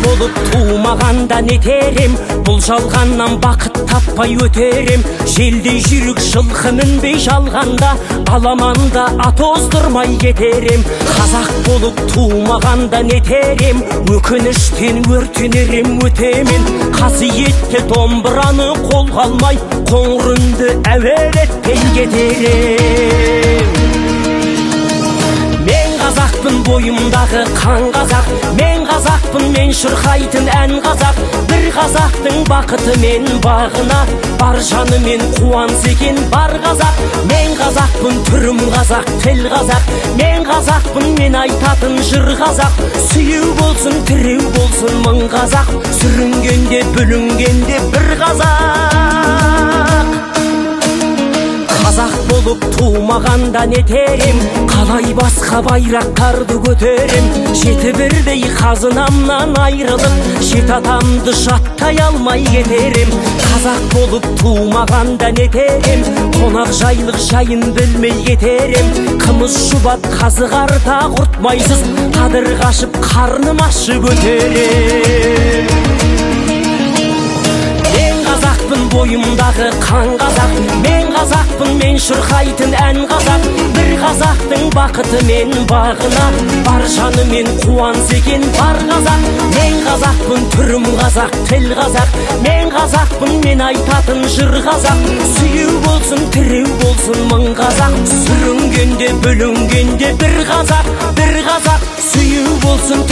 болып тумағанда нетерем, бұл жалғаннан бақыт таппай өтерем. Желдей жүрік жылқы мінбей жалғанда, аламанда ат оздырмай кетерем. Қазақ болып тумағанда нетерем, өкініштен өртенерем өтемен. Қасиетті домбыраны қолға алмай, қоңыр үнді әуелетпей кетерем. Мен қазақпын, бойымдағы қан қазақ, мен қазақпын, мен шырқайтын ән қазақ. Бір қазақтың бақыты мен бағына, бар жанымен қуанса екен бар қазақ. Мен қазақпын, түрім қазақ, тіл қазақ, мен қазақпын, мен айтатын жыр қазақ. Сүйеу болсын, тіреу болсын мың қазақ, сүрінгенде бүлінгенде бір қазақ. Қазақ болып тумағанда нетерем, қалай басқа байрақтарды көтерем. Жеті бірдей қазынамнан айрылып, жеті атамды жаттай алмай кетерем. Қазақ болып тумағанда нетерем, қонақ жайлық жайын білмей кетерем. Қымыз шұбат қазы қарта құртмайсыз, қадыр қашып қарным ашып өтерем. Бойымдағы қан қазақ, мен қазақпын, мен шырқайтын ән қазақ. Бір қазақтың бақыты мен бағына, бар жанымен қуанса екен бар қазақ. Мен қазақпын, түрім қазақ, тіл қазақ, мен қазақпын, мен айтатын жыр қазақ. Сүйеу болсын, тіреу болсын мың қазақ, сүрінгенде бүлінгенде бір қазақ, бір қазақ. Сүйеу болсын,